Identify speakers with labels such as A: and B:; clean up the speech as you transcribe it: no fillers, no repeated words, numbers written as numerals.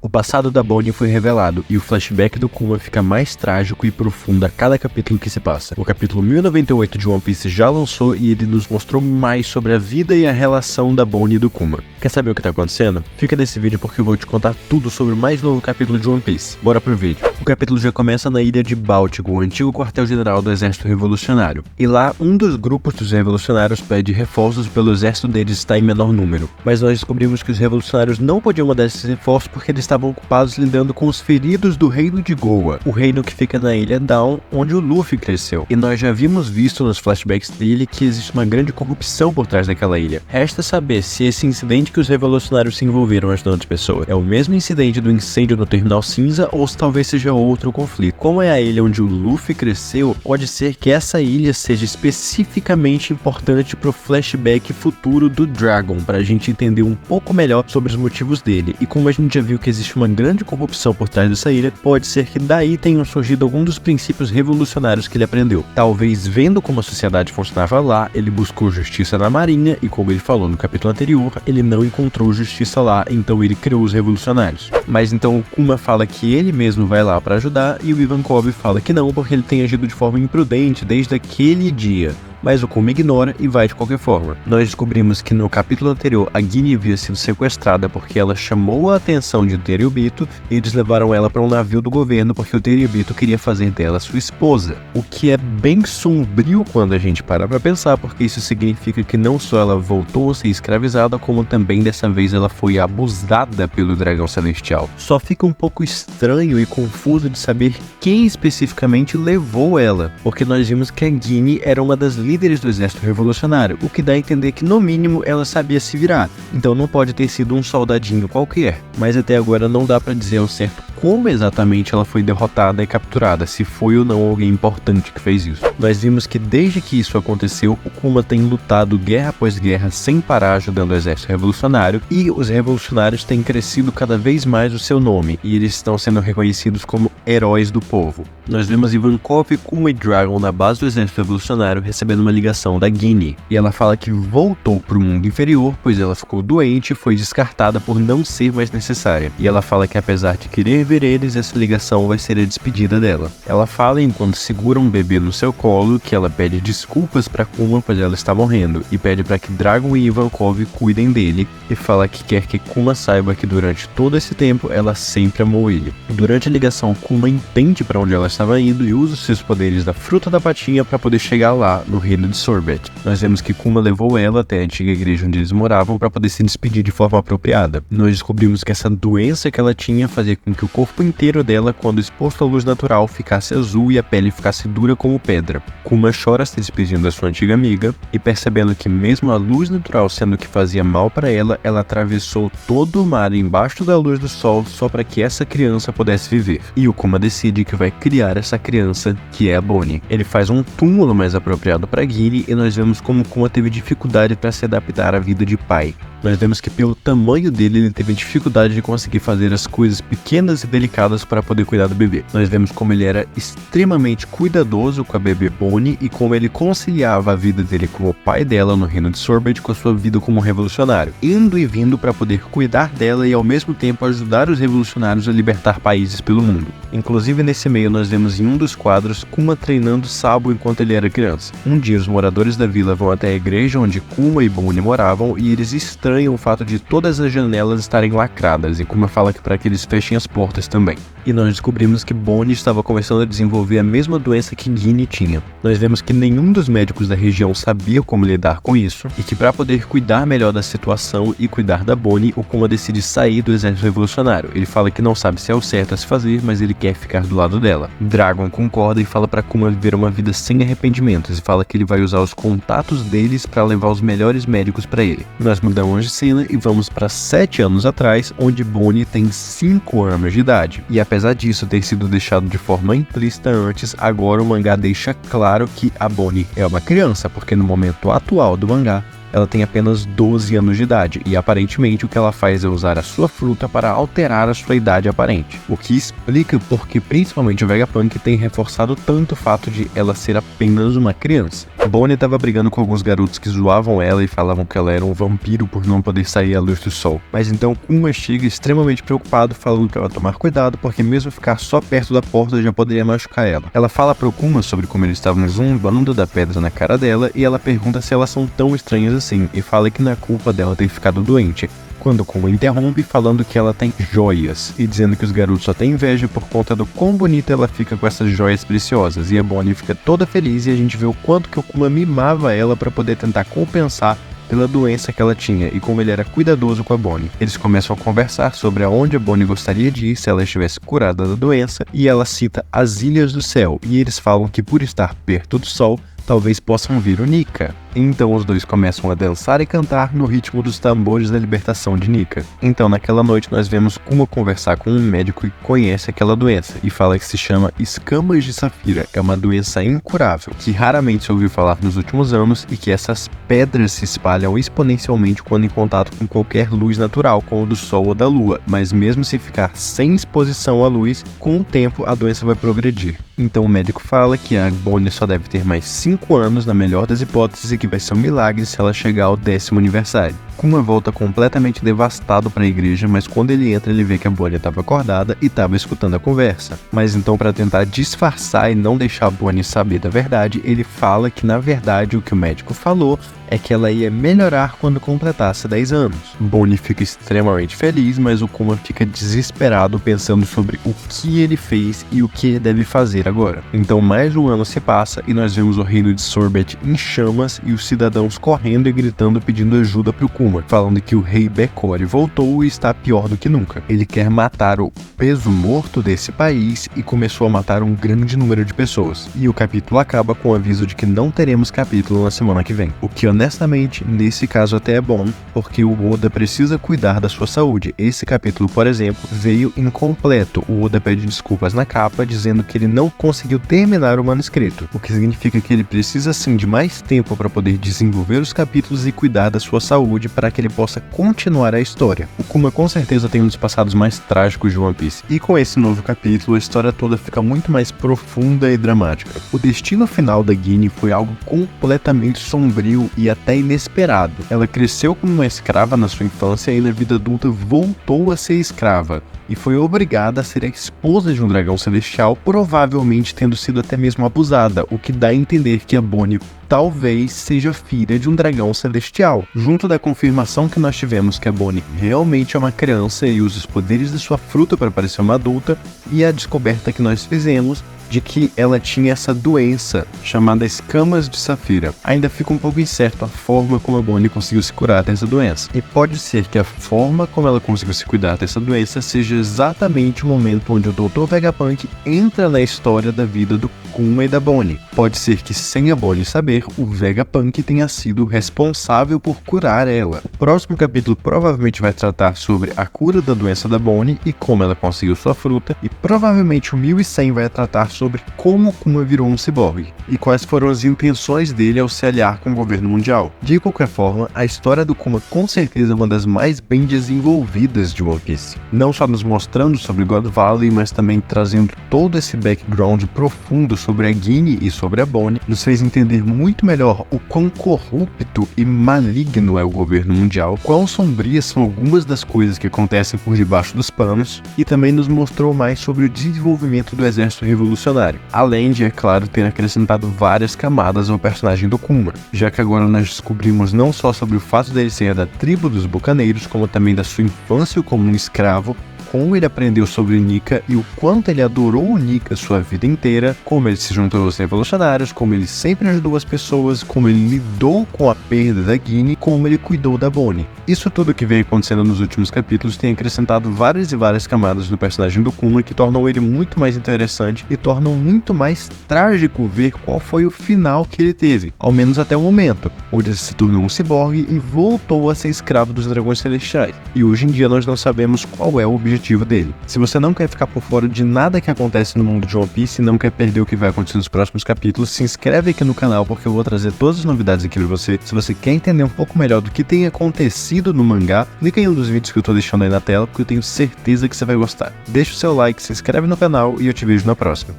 A: O passado da Bonnie foi revelado e o flashback do Kuma fica mais trágico e profundo a cada capítulo que se passa. O capítulo 1098 de One Piece já lançou e ele nos mostrou mais sobre a vida e a relação da Bonnie e do Kuma. Quer saber o que tá acontecendo? Fica nesse vídeo porque eu vou te contar tudo sobre o mais novo capítulo de One Piece. Bora pro vídeo. O capítulo já começa na ilha de Báltico, o antigo quartel-general do exército revolucionário. E lá, um dos grupos dos revolucionários pede reforços pelo exército deles estar em menor número. Mas nós descobrimos que os revolucionários não podiam mandar esses reforços porque eles estavam ocupados lidando com os feridos do reino de Goa, o reino que fica na ilha Down, onde o Luffy cresceu. E nós já vimos visto nos flashbacks dele que existe uma grande corrupção por trás daquela ilha. Resta saber se esse incidente que os revolucionários se envolveram ajudando as pessoas é o mesmo incidente do incêndio no Terminal Cinza ou se talvez seja outro conflito. Como é a ilha onde o Luffy cresceu, pode ser que essa ilha seja especificamente importante pro flashback futuro do Dragon, pra gente entender um pouco melhor sobre os motivos dele. E como a gente já viu que existe uma grande corrupção por trás dessa ilha, pode ser que daí tenham surgido algum dos princípios revolucionários que ele aprendeu. Talvez vendo como a sociedade funcionava lá, ele buscou justiça na marinha e, como ele falou no capítulo anterior, ele não encontrou justiça lá, então ele criou os revolucionários. Mas então o Kuma fala que ele mesmo vai lá para ajudar e o Ivankov fala que não, porque ele tem agido de forma imprudente desde aquele dia. Mas o Kuma ignora e vai de qualquer forma. Nós descobrimos que no capítulo anterior a Guinea havia sido sequestrada porque ela chamou a atenção de Tenryubito e eles levaram ela para um navio do governo porque o Tenryubito queria fazer dela sua esposa. O que é bem sombrio quando a gente para pra pensar, porque isso significa que não só ela voltou a ser escravizada, como também dessa vez ela foi abusada pelo Dragão Celestial. Só fica um pouco estranho e confuso de saber quem especificamente levou ela, porque nós vimos que a Guinea era uma das líderes do exército revolucionário, o que dá a entender que no mínimo ela sabia se virar, então não pode ter sido um soldadinho qualquer, mas até agora não dá pra dizer ao certo como exatamente ela foi derrotada e capturada, se foi ou não alguém importante que fez isso. Nós vimos que desde que isso aconteceu, o Kuma tem lutado guerra após guerra sem parar ajudando o exército revolucionário e os revolucionários têm crescido cada vez mais o seu nome e eles estão sendo reconhecidos como heróis do povo. Nós vemos Ivankov, Kuma e Dragon na base do exército revolucionário recebendo uma ligação da Guinea e ela fala que voltou para o mundo inferior pois ela ficou doente e foi descartada por não ser mais necessária. E ela fala que apesar de querer ver eles, essa ligação vai ser a despedida dela. Ela fala enquanto segura um bebê no seu colo que ela pede desculpas para Kuma pois ela está morrendo e pede para que Dragon e Ivankov cuidem dele e fala que quer que Kuma saiba que durante todo esse tempo ela sempre amou ele. Durante a ligação, Kuma entende para onde ela estava indo e usa seus poderes da fruta da patinha para poder chegar lá no reino de Sorbet. Nós vemos que Kuma levou ela até a antiga igreja onde eles moravam para poder se despedir de forma apropriada. Nós descobrimos que essa doença que ela tinha fazia com que o corpo inteiro dela, quando exposto à luz natural, ficasse azul e a pele ficasse dura como pedra. Kuma chora se despedindo da sua antiga amiga e percebendo que mesmo a luz natural sendo o que fazia mal para ela, ela atravessou todo o mar embaixo da luz do sol só para que essa criança pudesse viver. E o Kuma decide que vai criar essa criança, que é a Bonnie. Ele faz um túmulo mais apropriado para Guinea e nós vemos como Kuma teve dificuldade para se adaptar à vida de pai. Nós vemos que pelo tamanho dele, ele teve dificuldade de conseguir fazer as coisas pequenas e delicadas para poder cuidar do bebê. Nós vemos como ele era extremamente cuidadoso com a bebê Bonnie e como ele conciliava a vida dele como pai dela no reino de Sorbet com a sua vida como revolucionário, indo e vindo para poder cuidar dela e ao mesmo tempo ajudar os revolucionários a libertar países pelo mundo. Inclusive nesse meio nós vemos em um dos quadros Kuma treinando Sabo enquanto ele era criança. Um dia os moradores da vila vão até a igreja onde Kuma e Bonnie moravam e eles estranham o fato de todas as janelas estarem lacradas e Kuma fala que para que eles fechem as portas também. E nós descobrimos que Bonnie estava começando a desenvolver a mesma doença que Guinea tinha. Nós vemos que nenhum dos médicos da região sabia como lidar com isso e que para poder cuidar melhor da situação e cuidar da Bonnie, o Kuma decide sair do exército revolucionário. Ele fala que não sabe se é o certo a se fazer, mas ele quer ficar do lado dela. Dragon concorda e fala para Kuma viver uma vida sem arrependimentos e fala que ele vai usar os contatos deles para levar os melhores médicos para ele. Nós mudamos de cena e vamos para 7 anos atrás, onde Bonnie tem 5 anos de idade. E apesar disso ter sido deixado de forma implícita antes, agora o mangá deixa claro que a Bonnie é uma criança, porque no momento atual do mangá, ela tem apenas 12 anos de idade e aparentemente o que ela faz é usar a sua fruta para alterar a sua idade aparente. O que explica porque principalmente o Vegapunk tem reforçado tanto o fato de ela ser apenas uma criança. Bonnie estava brigando com alguns garotos que zoavam ela e falavam que ela era um vampiro por não poder sair à luz do sol. Mas então Kuma chega extremamente preocupado, falando para ela tomar cuidado, porque mesmo ficar só perto da porta já poderia machucar ela. Ela fala para o Kuma sobre como eles estavam zombando da pedra na cara dela e ela pergunta se elas são tão estranhas assim e fala que não é culpa dela ter ficado doente. Quando Kuma interrompe falando que ela tem joias e dizendo que os garotos só têm inveja por conta do quão bonita ela fica com essas joias preciosas, e a Bonnie fica toda feliz e a gente vê o quanto que o Kuma mimava ela para poder tentar compensar pela doença que ela tinha e como ele era cuidadoso com a Bonnie. Eles começam a conversar sobre aonde a Bonnie gostaria de ir se ela estivesse curada da doença, e ela cita as Ilhas do Céu, e eles falam que por estar perto do sol, talvez possam vir o Nika. Então os dois começam a dançar e cantar no ritmo dos tambores da libertação de Nika. Então naquela noite nós vemos Kuma conversar com um médico que conhece aquela doença e fala que se chama escamas de safira, é uma doença incurável, que raramente se ouviu falar nos últimos anos e que essas pedras se espalham exponencialmente quando em contato com qualquer luz natural, como do sol ou da lua, mas mesmo se ficar sem exposição à luz, com o tempo a doença vai progredir. Então o médico fala que a Bonnie só deve ter mais 5 anos na melhor das hipóteses e que vai ser um milagre se ela chegar ao 10º aniversário. Kuma volta completamente devastado para a igreja, mas quando ele entra ele vê que a Bonnie estava acordada e estava escutando a conversa. Mas então, para tentar disfarçar e não deixar a Bonnie saber da verdade, ele fala que na verdade o que o médico falou é que ela ia melhorar quando completasse 10 anos. Bonnie fica extremamente feliz, mas o Kuma fica desesperado pensando sobre o que ele fez e o que ele deve fazer agora. Então mais um ano se passa e nós vemos o reino de Sorbet em chamas e os cidadãos correndo e gritando pedindo ajuda para o Kuma, falando que o rei Bekori voltou e está pior do que nunca. Ele quer matar o peso morto desse país e começou a matar um grande número de pessoas. E o capítulo acaba com o aviso de que não teremos capítulo na semana que vem. O que honestamente, nesse caso até é bom, porque o Oda precisa cuidar da sua saúde. Esse capítulo, por exemplo, veio incompleto. O Oda pede desculpas na capa, dizendo que ele não conseguiu terminar o manuscrito, o que significa que ele precisa sim de mais tempo para poder desenvolver os capítulos e cuidar da sua saúde para que ele possa continuar a história. O Kuma com certeza tem um dos passados mais trágicos de One Piece, e com esse novo capítulo a história toda fica muito mais profunda e dramática. O destino final da Guine foi algo completamente sombrio e até inesperado. Ela cresceu como uma escrava na sua infância e na vida adulta voltou a ser escrava, e foi obrigada a ser a esposa de um dragão celestial, provavelmente tendo sido até mesmo abusada, o que dá a entender que a Bonnie talvez seja filha de um dragão celestial. Junto da confirmação que nós tivemos que a Bonnie realmente é uma criança e usa os poderes de sua fruta para parecer uma adulta, e a descoberta que nós fizemos de que ela tinha essa doença chamada escamas de safira. Ainda fica um pouco incerto a forma como a Bonnie conseguiu se curar dessa doença. E pode ser que a forma como ela conseguiu se cuidar dessa doença seja exatamente o momento onde o Dr. Vegapunk entra na história da vida do Kuma e da Bonnie. Pode ser que, sem a Bonnie saber, o Vegapunk tenha sido responsável por curar ela. O próximo capítulo provavelmente vai tratar sobre a cura da doença da Bonnie e como ela conseguiu sua fruta, e provavelmente o 1100 vai tratar sobre como Kuma virou um ciborgue e quais foram as intenções dele ao se aliar com o governo mundial. De qualquer forma, a história do Kuma com certeza é uma das mais bem desenvolvidas de One Piece. Não só nos mostrando sobre God Valley, mas também trazendo todo esse background profundo sobre a Guine e sobre a Bonnie, nos fez entender muito melhor o quão corrupto e maligno é o governo mundial, quão sombrias são algumas das coisas que acontecem por debaixo dos panos, e também nos mostrou mais sobre o desenvolvimento do exército revolucionário, além de, é claro, ter acrescentado várias camadas ao personagem do Kuma, já que agora nós descobrimos não só sobre o fato dele ser da tribo dos bucaneiros, como também da sua infância como um escravo, como ele aprendeu sobre Nika e o quanto ele adorou o Nika sua vida inteira, como ele se juntou aos revolucionários, como ele sempre ajudou as pessoas, como ele lidou com a perda da Guine, como ele cuidou da Bonnie. Isso tudo que veio acontecendo nos últimos capítulos tem acrescentado várias e várias camadas no personagem do Kuma que tornam ele muito mais interessante e tornam muito mais trágico ver qual foi o final que ele teve, ao menos até o momento, onde ele se tornou um ciborgue e voltou a ser escravo dos dragões celestiais. E hoje em dia nós não sabemos qual é o objetivo dele. Se você não quer ficar por fora de nada que acontece no mundo de One Piece e não quer perder o que vai acontecer nos próximos capítulos, se inscreve aqui no canal porque eu vou trazer todas as novidades aqui pra você. Se você quer entender um pouco melhor do que tem acontecido no mangá, clica em um dos vídeos que eu tô deixando aí na tela porque eu tenho certeza que você vai gostar. Deixa o seu like, se inscreve no canal e eu te vejo na próxima.